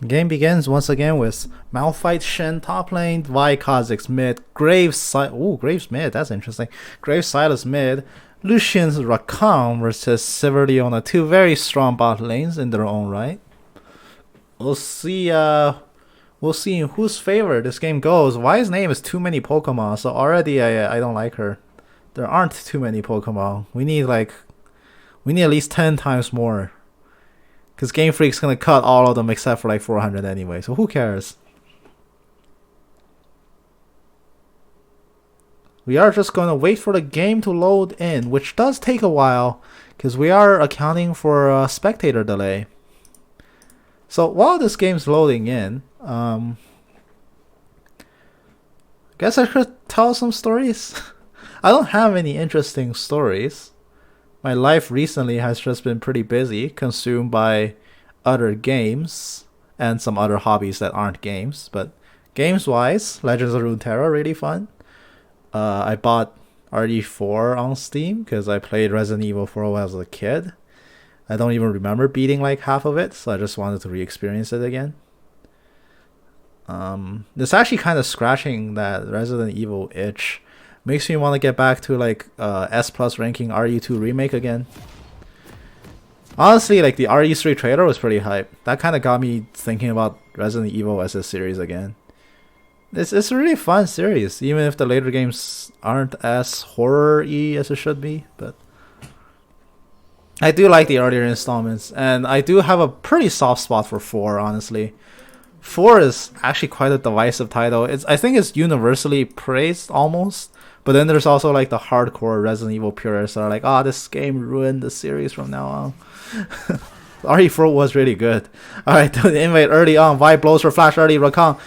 Game begins once again with Malphite Shen top lane, Vi Kha'Zix mid, Graves mid, that's interesting. Graves Silas mid, Lucian's Rakan versus Sivir, two very strong bot lanes in their own right. We'll see in whose favor this game goes. Vi's name is too many Pokemon, so already I don't like her. There aren't too many Pokemon. We need at least 10 times more. Because Game Freak's gonna cut all of them except for like 400 anyway, so who cares? We are just gonna wait for the game to load in, which does take a while, because we are accounting for a spectator delay. So while this game's loading in, guess I should tell some stories. I don't have any interesting stories. My life recently has just been pretty busy, consumed by other games and some other hobbies that aren't games. But games-wise, Legends of Runeterra, really fun. I bought RE4 on Steam because I played Resident Evil 4 when I was a kid. I don't even remember beating like half of it, so I just wanted to re-experience it again. It's actually kind of scratching that Resident Evil itch. Makes me want to get back to like S+ ranking RE2 remake again. Honestly, like the RE3 trailer was pretty hype. That kind of got me thinking about Resident Evil as a series again. It's a really fun series, even if the later games aren't as horror-y as it should be. But I do like the earlier installments, and I do have a pretty soft spot for 4, honestly. 4 is actually quite a divisive title. I think it's universally praised almost. But then there's also like the hardcore Resident Evil purists that are like, oh, this game ruined the series from now on. RE4 was really good. Alright, the invade early on. Vi blows her flash early. Rakan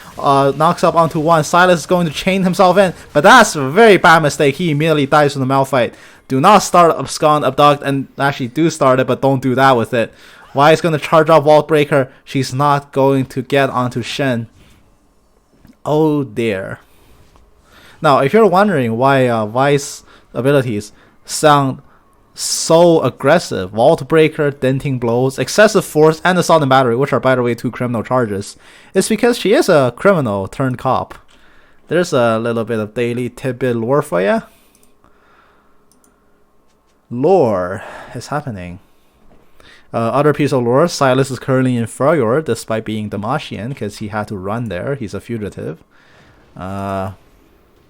knocks up onto one. Silas is going to chain himself in. But that's a very bad mistake. He immediately dies from the Malphite. Do not start Abscond, Abduct, and actually do start it, but don't do that with it. Vi is going to charge off Vault Breaker. She's not going to get onto Shen. Oh dear. Now, if you're wondering why Vi's abilities sound so aggressive, Vault Breaker, Denting Blows, Excessive Force, and Assault and Battery, which are, by the way, 2 criminal charges, it's because she is a criminal turned cop. There's a little bit of daily tidbit lore for ya. Lore is happening. Other piece of lore, Silas is currently in Furyor, despite being Damascian, because he had to run there. He's a fugitive.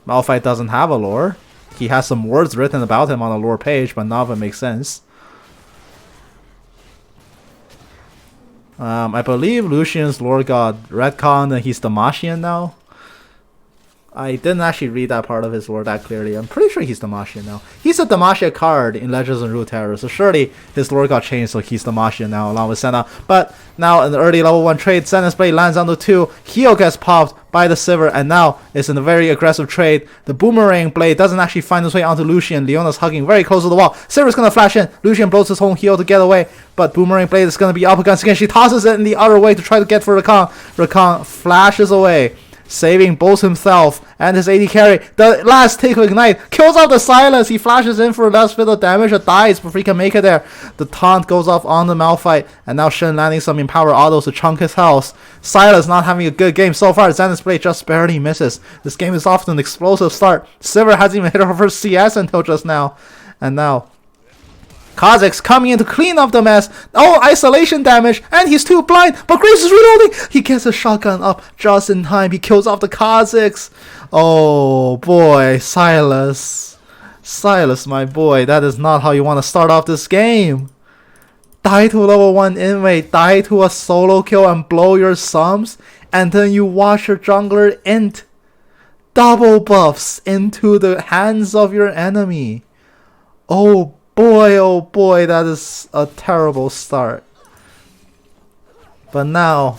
Malphite doesn't have a lore. He has some words written about him on the lore page, but none of it makes sense. I believe Lucian's lore got retconned and he's Damascian now. I didn't actually read that part of his lore that clearly. I'm pretty sure he's Damascian now. He's a Demacia card in Legends of Runeterra, so surely his lore got changed so he's Damascian now along with Senna. But now in the early level 1 trade, Senna's blade lands on the 2, Heal gets popped by the Sivir, and now it's in a very aggressive trade. The boomerang blade doesn't actually find its way onto Lucian. Leona's hugging very close to the wall. Sivir's gonna flash in. Lucian blows his own heal to get away, but boomerang blade is gonna be up against again. She tosses it in the other way to try to get for Rakan. Rakan flashes away, saving both himself and his AD carry. The last take of Ignite kills out the Silas. He flashes in for a last bit of damage and dies before he can make it there. The taunt goes off on the Malphite, and now Shen landing some Empower autos to chunk his health. Silas not having a good game so far. Xanthus Blade just barely misses. This game is off to an explosive start. Sivir hasn't even hit her first CS until just now. And now Kha'Zix coming in to clean up the mess. Oh, isolation damage, and he's too blind, but Graves is reloading. He gets a shotgun up just in time. He kills off the Kha'Zix. Oh boy, Silas. Silas, my boy, that is not how you want to start off this game. Die to level 1 inmate, die to a solo kill and blow your sums, and then you watch your jungler int double buffs into the hands of your enemy. Oh boy, that is a terrible start. But now,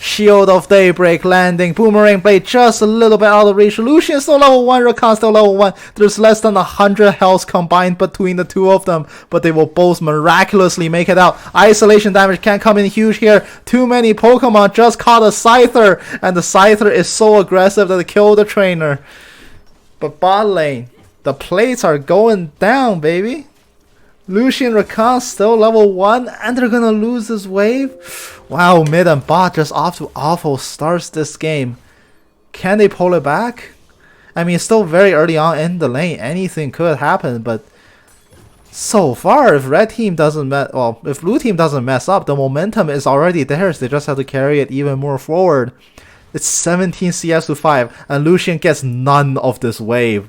Shield of Daybreak landing, Boomerang Blade just a little bit out of reach. Lucian still level 1, Rakan still level 1. There's less than 100 health combined between the two of them, but they will both miraculously make it out. Isolation damage can't come in huge here. Too many Pokemon just caught a Scyther, and the Scyther is so aggressive that it killed the trainer. But bot lane, the plates are going down, baby. Lucian Rakan still level 1 and they're gonna lose this wave? Wow, mid and bot just off to awful starts this game. Can they pull it back? I mean, it's still very early on in the lane. Anything could happen, but so far, if red team doesn't if blue team doesn't mess up, the momentum is already theirs. They just have to carry it even more forward. It's 17 CS to 5, and Lucian gets none of this wave.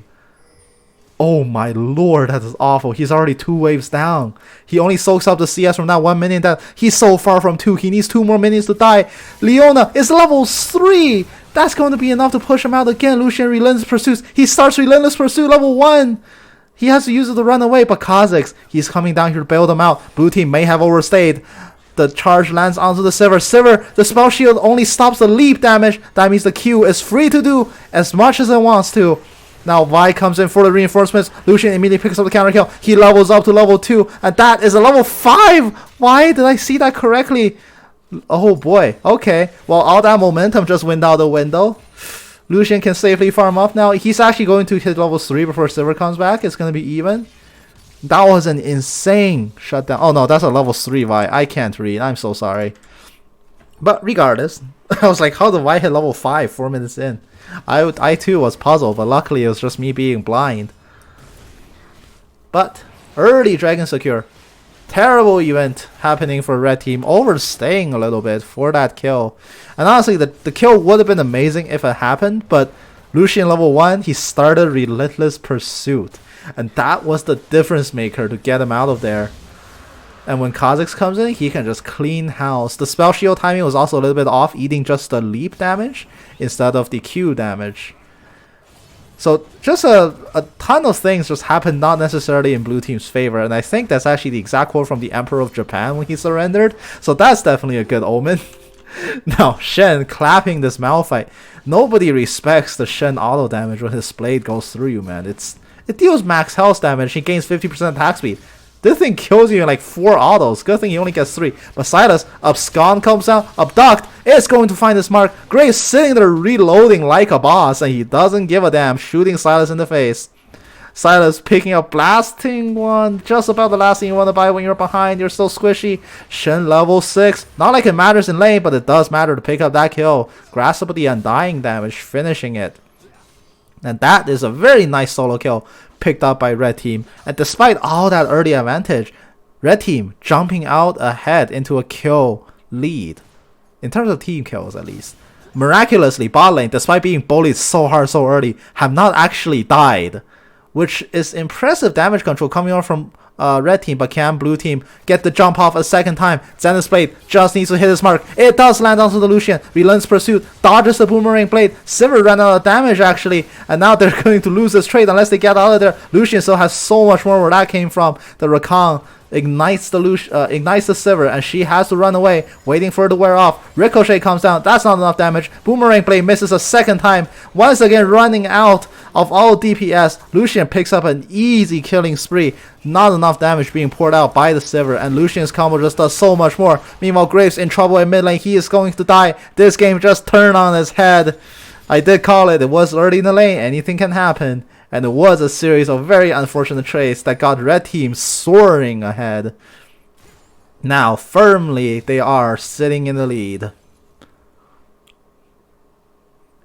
Oh my lord, that is awful. He's already 2 waves down. He only soaks up the CS from that 1 minion down. He's so far from 2. He needs 2 more minions to die. Leona is level 3. That's going to be enough to push him out again. Lucian Relentless Pursuit. He starts Relentless Pursuit level 1. He has to use it to run away, but Kha'Zix, he's coming down here to bail them out. Blue team may have overstayed. The charge lands onto the Sivir. Sivir, the spell shield only stops the leap damage. That means the Q is free to do as much as it wants to. Now Vi comes in for the reinforcements. Lucian immediately picks up the counter kill. He levels up to level 2, and that is a level 5. Why did I see that correctly? Oh boy. Okay. Well, all that momentum just went out the window. Lucian can safely farm up now. He's actually going to hit level 3 before Sivir comes back. It's going to be even. That was an insane shutdown. Oh no, that's a level 3 Vi. I can't read. I'm so sorry. But regardless, I was like, how did Vi hit level 5 4 minutes in? I too was puzzled, but luckily it was just me being blind. But early Dragon Secure. Terrible event happening for red team, overstaying a little bit for that kill. And honestly, the kill would have been amazing if it happened, but Lucian level 1, he started Relentless Pursuit. And that was the difference maker to get him out of there. And when Kha'Zix comes in, he can just clean house. The spell shield timing was also a little bit off, eating just the leap damage instead of the Q damage. So just a ton of things just happened not necessarily in blue team's favor. And I think that's actually the exact quote from the Emperor of Japan when he surrendered. So that's definitely a good omen. Now, Shen clapping this Malphite. Nobody respects the Shen auto damage when his blade goes through you, man. It deals max health damage. He gains 50% attack speed. This thing kills you in like 4 autos. Good thing he only gets 3. But Silas, Abscond comes out. Abduct is going to find his mark. Graves sitting there reloading like a boss. And he doesn't give a damn. Shooting Silas in the face. Silas picking up blasting one. Just about the last thing you want to buy when you're behind. You're so squishy. Shen level 6. Not like it matters in lane, but it does matter to pick up that kill. Grasp up the undying damage. Finishing it. And that is a very nice solo kill picked up by red team. And despite all that early advantage, red team jumping out ahead into a kill lead. In terms of team kills at least. Miraculously, bot lane, despite being bullied so hard so early, have not actually died. Which is impressive damage control coming on from red team, but can blue team get the jump off a second time? Zenith's blade just needs to hit his mark. It does land onto the Lucian. Relentless Pursuit dodges the boomerang blade. Sivir ran out of damage actually, and now they're going to lose this trade unless they get out of there. Lucian still has so much more where that came from. The Rakan ignites the Sivir, and she has to run away, waiting for it to wear off. Ricochet comes down. That's not enough damage. Boomerang blade misses a second time. Once again running out of all DPS. Lucian picks up an easy killing spree. Not enough damage being poured out by the Sivir, and Lucian's combo just does so much more. Meanwhile, Graves in trouble in mid lane. He is going to die. This game just turned on his head. I did call it. It was early in the lane. Anything can happen. And it was a series of very unfortunate trades that got red team soaring ahead. Now, firmly, they are sitting in the lead.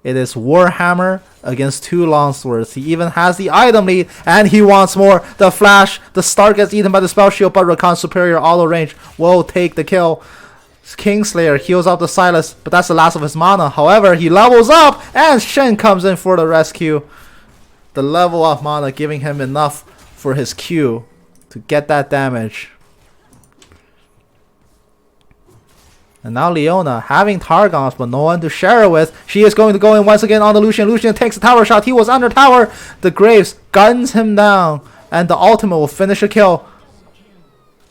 It is Warhammer against 2 Longswords. He even has the item lead, and he wants more. The flash, the start gets eaten by the spell shield, but Rakan's superior auto range will take the kill. Kingslayer heals up the Silas, but that's the last of his mana. However, he levels up, and Shen comes in for the rescue. The level of mana giving him enough for his Q to get that damage. And now Leona having Targons but no one to share it with. She is going to go in once again on the Lucian. Lucian takes a tower shot. He was under tower. The Graves guns him down. And the ultimate will finish the kill.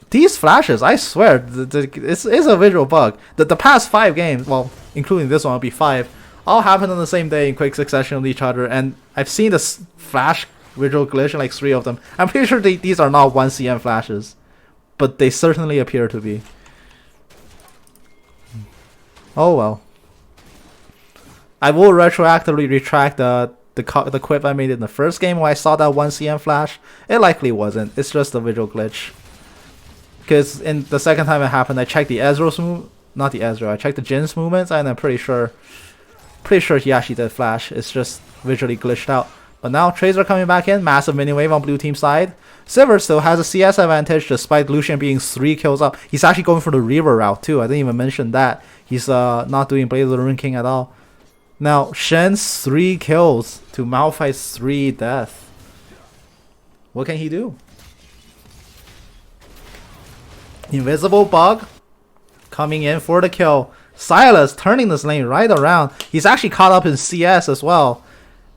These flashes, I swear, it's a visual bug. The past 5 games, well, including this one, will be 5, all happen on the same day in quick succession with each other. And I've seen this flash visual glitch in like 3 of them. I'm pretty sure these are not 1 CM flashes. But they certainly appear to be. Oh well. I will retroactively retract the quip I made in the first game when I saw that 1 CM flash. It likely wasn't. It's just a visual glitch. Because in the second time it happened, I checked the Ezreal's move, not the Ezreal. I checked the Jin's movements, and I'm pretty sure he actually did flash. It's just visually glitched out. But now Tracer coming back in, massive mini wave on blue team side. Sivir still has a CS advantage despite Lucian being 3 kills up. He's actually going for the Reaver route too. I didn't even mention that. He's not doing Blade of the Rune King at all. Now Shen's 3 kills to Malphite's 3 death. What can he do? Invisible Bug coming in for the kill. Sylas turning this lane right around. He's actually caught up in CS as well.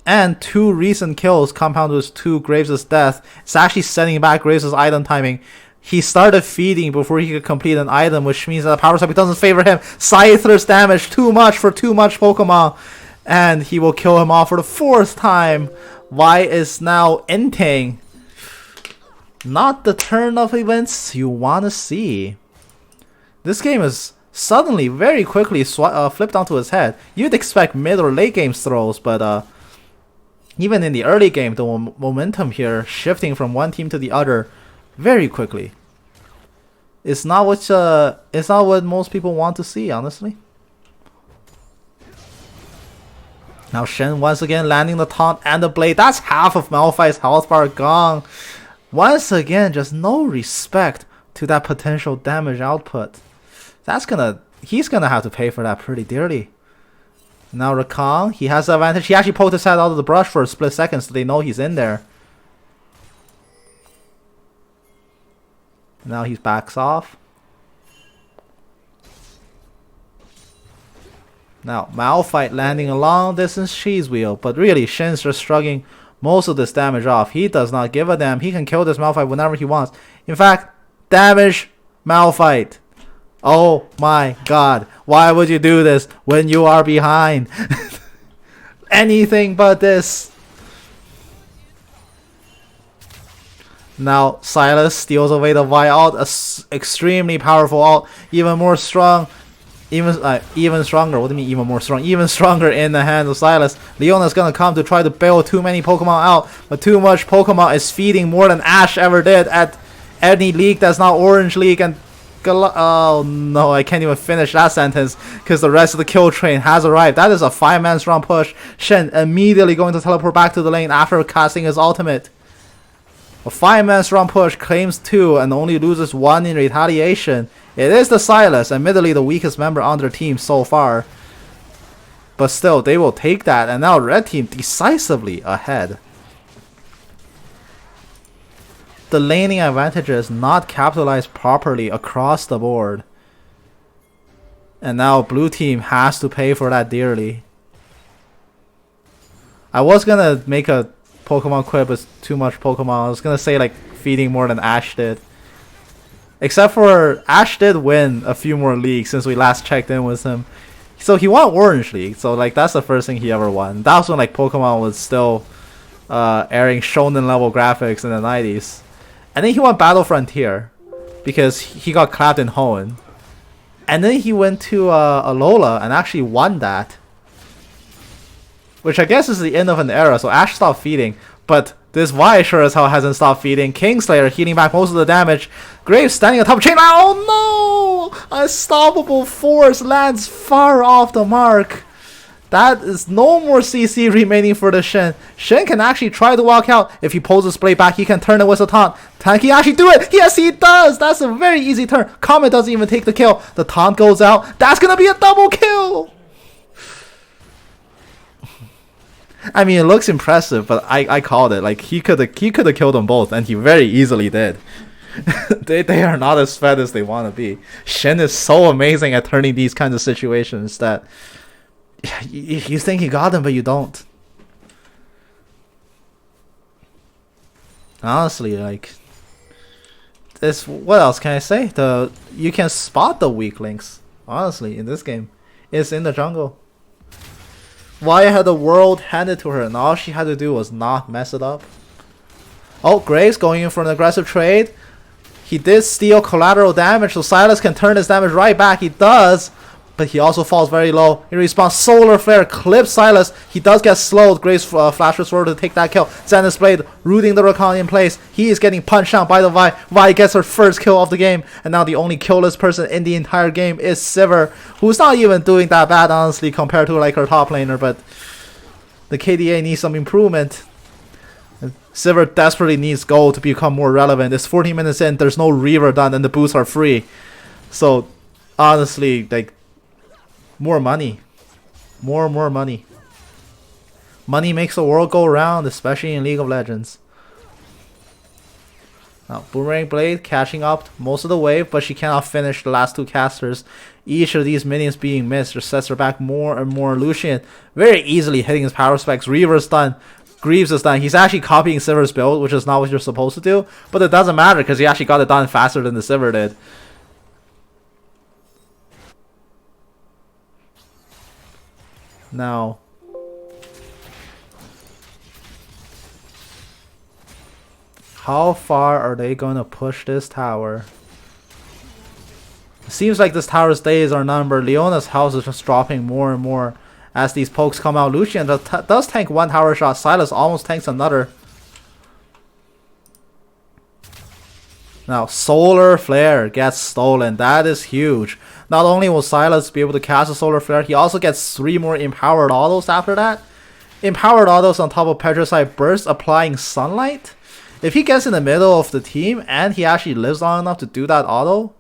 And 2 recent kills compounded with 2 Graves' death. It's actually setting back Graves' item timing. He started feeding before he could complete an item, which means that the power cycle doesn't favor him. Scyther's damage too much for too much Pokemon. And he will kill him off for the 4th time. Y is now inting. Not the turn of events you want to see. This game is suddenly, very quickly flipped onto his head. You'd expect mid or late game throws, but even in the early game, the momentum here shifting from one team to the other very quickly. It's not what most people want to see, honestly. Now Shen once again landing the taunt and the blade. That's half of Malphite's health bar gone. Once again, just no respect to that potential damage output. He's gonna have to pay for that pretty dearly. Now Rakan, he has the advantage. He actually poked his head out of the brush for a split second so they know he's in there. Now he backs off. Now Malphite landing a long distance cheese wheel, but really Shen's just shrugging most of this damage off. He does not give a damn. He can kill this Malphite whenever he wants. In fact, damage Malphite. Oh my god. Why would you do this when you are behind? Anything but this. Now Sylas steals away the Y ult. Extremely powerful ult. Even more strong. Even stronger. What do you mean even more strong? Even stronger in the hands of Sylas. Leona's gonna come to try to bail too many Pokemon out. But too much Pokemon is feeding more than Ash ever did at any league that's not Orange League. And oh no, I can't even finish that sentence because the rest of the kill train has arrived. That is a 5-man strong push. Shen immediately going to teleport back to the lane after casting his ultimate. A 5-man strong push claims 2 and only loses 1 in retaliation. It is the Sylas, admittedly the weakest member on their team so far. But still, they will take that, and now Red Team decisively ahead. The laning advantages not capitalized properly across the board. And now Blue Team has to pay for that dearly. I was gonna make a Pokemon quip with too much Pokemon. I was gonna say like feeding more than Ash did. Except for Ash did win a few more leagues since we last checked in with him. So he won Orange League. So like that's the first thing he ever won. That was when like Pokemon was still airing shonen level graphics in the 90s. And then he won Battle Frontier because he got clapped in Hoenn. And then he went to Alola and actually won that. Which I guess is the end of an era, so Ash stopped feeding. But this Y sure as hell hasn't stopped feeding. Kingslayer healing back most of the damage. Graves standing atop chain. Oh no! Unstoppable force lands far off the mark. That is no more CC remaining for the Shen. Shen can actually try to walk out. If he pulls his blade back, he can turn it with a taunt. Can he actually do it? Yes, he does! That's a very easy turn. Comet doesn't even take the kill. The taunt goes out. That's gonna be a double kill! I mean, it looks impressive, but I called it. Like he could have killed them both, and he very easily did. they are not as fed as they want to be. Shen is so amazing at turning these kinds of situations that you think you got them, but you don't. Honestly, like this. What else can I say? You can spot the weak links. Honestly, in this game, it's in the jungle. Why had the world handed to her, and all she had to do was not mess it up. Oh, Graves going in for an aggressive trade. He did steal collateral damage, so Sylas can turn his damage right back. He does, but he also falls very low. He respawns. Solar Flare clips Silas. He does get slowed. Graves flashes forward to take that kill. Zenith's Blade rooting the Rakan in place. He is getting punched out by the Vi. Vi gets her first kill of the game. And now the only killless person in the entire game is Sivir, who's not even doing that bad, honestly, compared to like her top laner. But the KDA needs some improvement. Sivir desperately needs gold to become more relevant. It's 14 minutes in. There's no Reaver done, and the boosts are free. So, honestly, like, more money. More money. Money makes the world go round, especially in League of Legends. Now, Boomerang Blade catching up most of the wave, but she cannot finish the last two casters. Each of these minions being missed just sets her back more and more. Lucian very easily hitting his power specs. Reaver's done. Greaves is done. He's actually copying Sivir's build, which is not what you're supposed to do. But it doesn't matter because he actually got it done faster than the Sivir did. Now, how far are they going to push this tower? It seems like this tower's days are numbered. Leona's house is just dropping more and more as these pokes come out. Lucian does tank one tower shot. Silas almost tanks another. Now, Solar Flare gets stolen. That is huge. Not only will Silas be able to cast a Solar Flare, he also gets 3 more Empowered Autos after that. Empowered Autos on top of Petricide Burst applying Sunlight. If he gets in the middle of the team and he actually lives long enough to do that auto,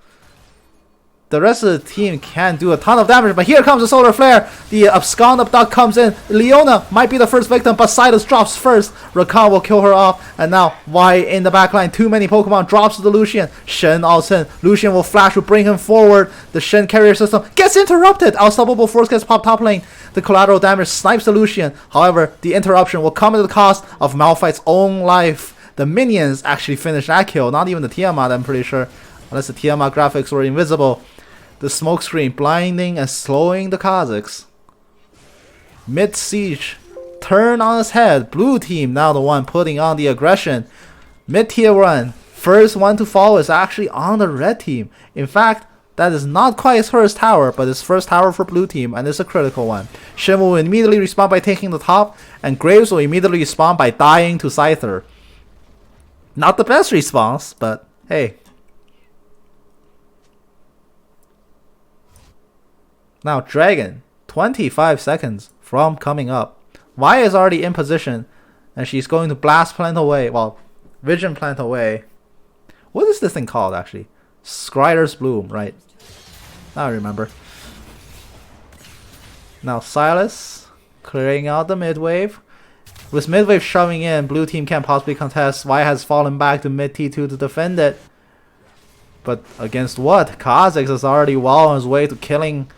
the rest of the team can do a ton of damage. But here comes the Solar Flare. The Abscond Abduct comes in. Leona might be the first victim, but Silas drops first. Rakan will kill her off. And now Vi in the backline. Too many Pokemon. Drops to the Lucian. Shen ults in. Lucian will flash to bring him forward. The Shen carrier system gets interrupted. Unstoppable Force gets popped top lane. The collateral damage snipes the Lucian. However, the interruption will come at the cost of Malphite's own life. The minions actually finished that kill. Not even the Tiamat, I'm pretty sure. Unless the Tiamat graphics were invisible. The smoke screen blinding and slowing the Kazakhs. Mid siege turn on its head. Blue team now the one putting on the aggression. Mid tier 1 first one to fall is actually on the red team. In fact, that is not quite his first tower, but his first tower for blue team, and it's a critical one. Shin will immediately respawn by taking the top, and Graves will immediately respawn by dying to Scyther. Not the best response, but hey. Now Dragon, 25 seconds from coming up. Vi is already in position, and she's going to Blast Plant away. Well, Vision Plant away. What is this thing called actually? Skrider's Bloom, right? I remember. Now Silas clearing out the mid wave. With mid wave shoving in, blue team can't possibly contest. Vi has fallen back to mid T2 to defend it. But against what? Kha'Zix is already well on his way to killing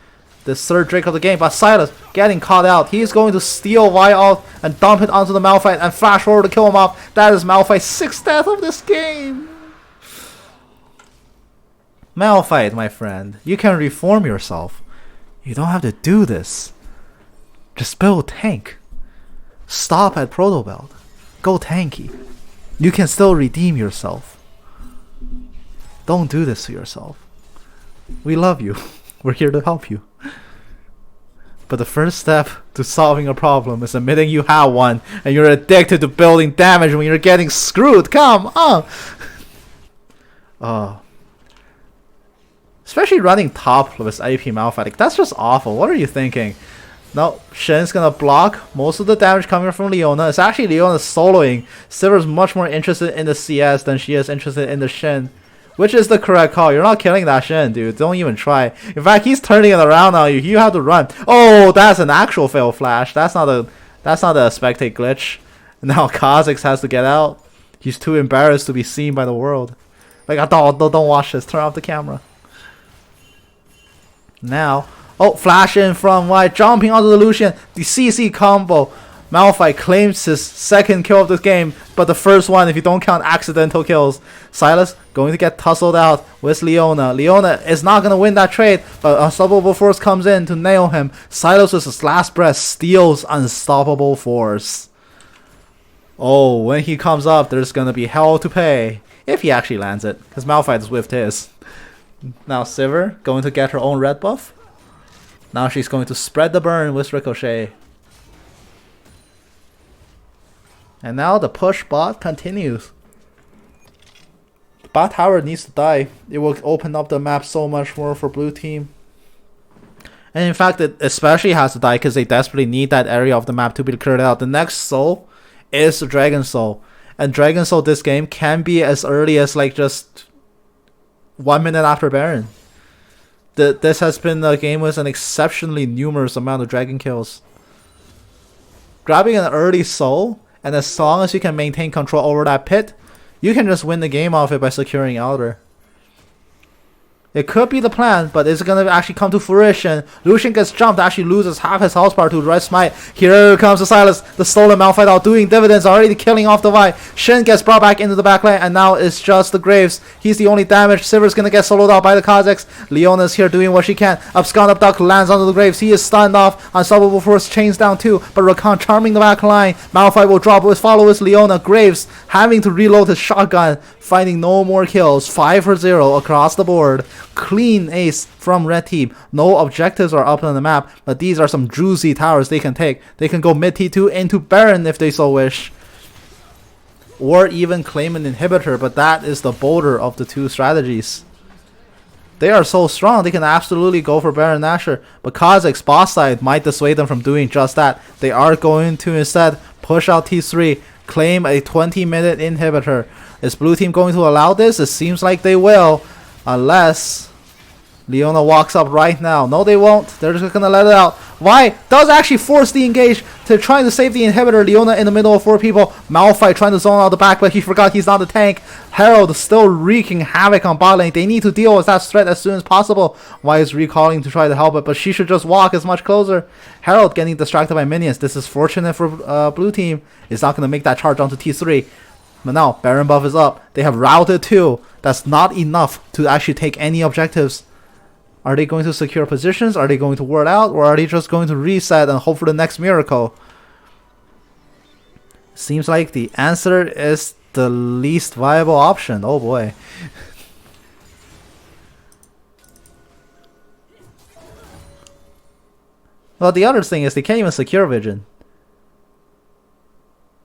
the third Drake of the game, but Silas getting caught out. He's going to steal Vi off and dump it onto the Malphite and flash forward to kill him off. That is Malphite's 6th death of this game. Malphite, my friend, you can reform yourself. You don't have to do this. Just build tank. Stop at Proto Belt. Go tanky. You can still redeem yourself. Don't do this to yourself. We love you. We're here to help you. But the first step to solving a problem is admitting you have one, and you're addicted to building damage when you're getting screwed. Come on! Especially running top with AP Malphite. Like, that's just awful. What are you thinking? No, Shen's gonna block most of the damage coming from Leona. It's actually Leona soloing. Sivir's much more interested in the CS than she is interested in the Shen. Which is the correct call. You're not killing that Shen, dude. Don't even try. In fact, he's turning it around on you. You have to run. Oh, that's an actual fail flash. That's not a spectate glitch. Now Kha'Zix has to get out. He's too embarrassed to be seen by the world. Like, don't watch this. Turn off the camera. Now, oh, flash in from White, jumping onto the Lucian. The CC combo. Malphite claims his 2nd kill of this game, but the first one if you don't count accidental kills. Silas going to get tussled out with Leona. Leona is not going to win that trade, but Unstoppable Force comes in to nail him. Silas with his last breath steals Unstoppable Force. Oh, when he comes up, there's going to be hell to pay. If he actually lands it, because Malphite is whiffed his. Now Sivir going to get her own red buff. Now she's going to spread the burn with Ricochet. And now the push bot continues. Bot tower needs to die. It will open up the map so much more for blue team. And in fact, it especially has to die because they desperately need that area of the map to be cleared out. The next soul is Dragon Soul. And Dragon Soul this game can be as early as like just 1 minute after Baron. This has been a game with an exceptionally numerous amount of dragon kills. Grabbing an early soul, and as long as you can maintain control over that pit, you can just win the game off it by securing Elder. It could be the plan, but it's going to actually come to fruition. Lucian gets jumped, actually loses half his health bar to Red Smite. Here comes the Silas, the stolen Malphite out doing dividends, already killing off the Vi. Shen gets brought back into the backline, and now it's just the Graves. He's the only damage. Sivir's going to get soloed out by the Kazakhs. Leona's here doing what she can. Abscond up Duck lands onto the Graves. He is stunned off. Unstoppable Force chains down too, but Rakan charming the backline. Malphite will drop with followers. Leona. Graves having to reload his shotgun, finding no more kills. 5 for 0 across the board. Clean ace from red team. No objectives are up on the map, but these are some juicy towers they can take. They can go mid T2 into Baron if they so wish, or even claim an inhibitor, but that is the bolder of the two strategies. They are so strong, they can absolutely go for Baron Nashor, but Kazakh's boss side might dissuade them from doing just that. They are going to instead push out T3, claim a 20-minute inhibitor. Is blue team going to allow this? It seems like they will, unless Leona walks up right now. No, they won't. They're just gonna let it out. Vi does actually force the engage to trying to save the inhibitor. Leona in the middle of 4 people. Malphite trying to zone out the back, but he forgot he's not a tank. Herald still wreaking havoc on bot lane. They need to deal with that threat as soon as possible. Vi is recalling to try to help it, but she should just walk as much closer. Herald getting distracted by minions. This is fortunate for blue team. It's not gonna make that charge onto T3. But now Baron buff is up. They have routed 2. That's not enough to actually take any objectives. Are they going to secure positions? Are they going to ward out? Or are they just going to reset and hope for the next miracle? Seems like the answer is the least viable option. Oh boy. Well, the other thing is they can't even secure Vision.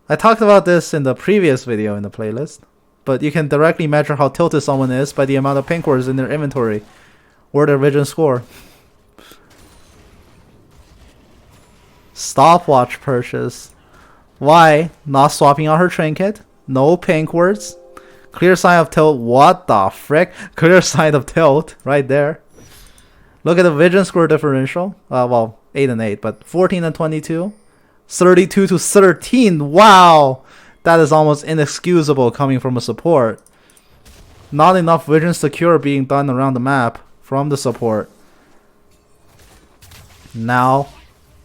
I talked about this in the previous video in the playlist, but you can directly measure how tilted someone is by the amount of pink words in their inventory or their Vision score. Stopwatch purchase. Why? Not swapping out her trinket. No pink words. Clear sign of tilt. What the frick? Clear sign of tilt right there. Look at the Vision score differential. Well, 8 and 8, but 14 and 22. 32 to 13. Wow, that is almost inexcusable coming from a support. Not enough Vision secure being done around the map from the support. Now,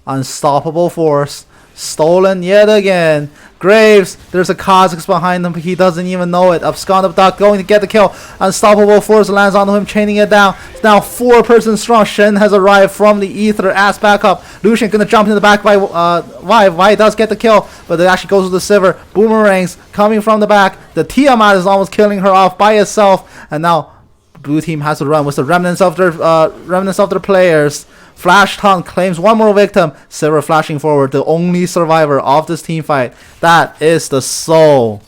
unstoppable force stolen yet again. Graves, there's a Kazakhs behind him, but he doesn't even know it. Abscond Duck going to get the kill. Unstoppable force lands onto him, chaining it down. It's now 4-person strong. Shen has arrived from the ether as backup. Lucian gonna jump in the back by Vi. Vi does get the kill, but it actually goes to the Sivir. Boomerangs coming from the back. The Tiamat is almost killing her off by itself, and now blue team has to run with the remnants of their players. Flash Taunt claims one more victim. Sivir flashing forward, the only survivor of this team fight. That is the soul.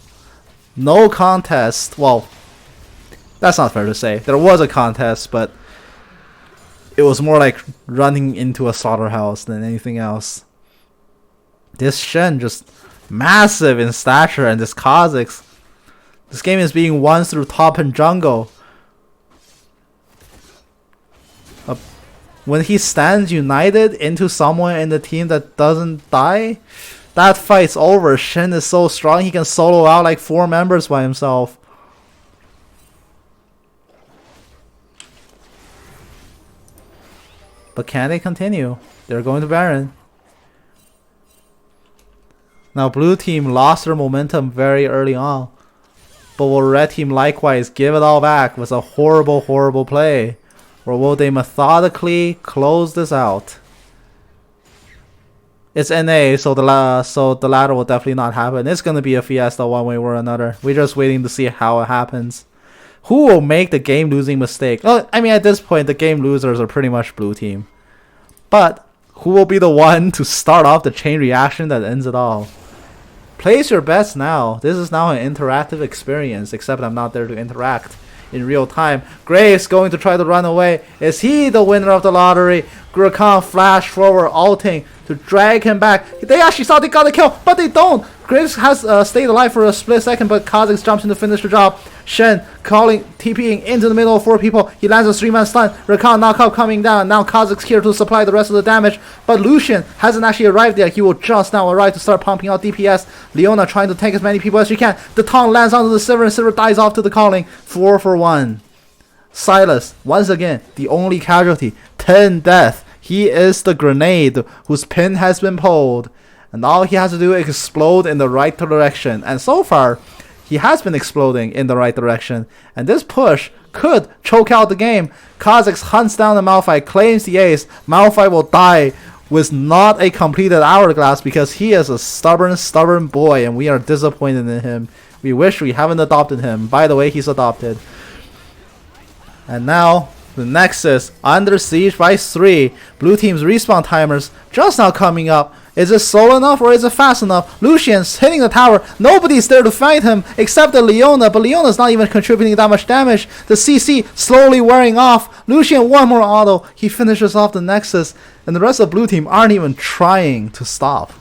No contest. Well, that's not fair to say. There was a contest, but it was more like running into a slaughterhouse than anything else. This Shen just massive in stature, and this Kazakhs. This game is being won through top and jungle. When he stands united into someone in the team that doesn't die, that fight's over. Shen is so strong, he can solo out like 4 members by himself. But can they continue? They're going to Baron. Now blue team lost their momentum very early on, but will red team likewise give it all back with a horrible, horrible play? Or will they methodically close this out? It's NA, so the latter will definitely not happen. It's going to be a fiesta one way or another. We're just waiting to see how it happens. Who will make the game losing mistake? Oh, I mean, at this point, the game losers are pretty much blue team. But who will be the one to start off the chain reaction that ends it all? Place your bets now. This is now an interactive experience, except I'm not there to interact in real time. Graves going to try to run away. Is he the winner of the lottery? Rakan flash forward, ulting to drag him back. They actually thought they got the kill, but they don't. Graves has stayed alive for a split second, but Kha'Zix jumps in to finish the job. Shen calling, TPing into the middle of 4 people. He lands a 3-man stun. Rakan knockout coming down. Now Kha'Zix here to supply the rest of the damage, but Lucian hasn't actually arrived yet. He will just now arrive to start pumping out DPS. Leona trying to tank as many people as she can. The taunt lands onto the Sivir, and Sivir dies off to the calling. 4 for 1. Sylas, once again, the only casualty. 10 death. He is the grenade whose pin has been pulled, and all he has to do is explode in the right direction. And so far, he has been exploding in the right direction, and this push could choke out the game. Kha'Zix hunts down the Malphite, claims the ace. Malphite will die with not a completed hourglass because he is a stubborn boy, and we are disappointed in him. We wish we haven't adopted him. By the way, he's adopted. And now the Nexus under siege by 3. Blue team's respawn timers just now coming up. Is it slow enough or is it fast enough? Lucian's hitting the tower. Nobody's there to fight him except the Leona, but Leona's not even contributing that much damage. The CC slowly wearing off. Lucian one more auto. He finishes off the Nexus, and the rest of the blue team aren't even trying to stop.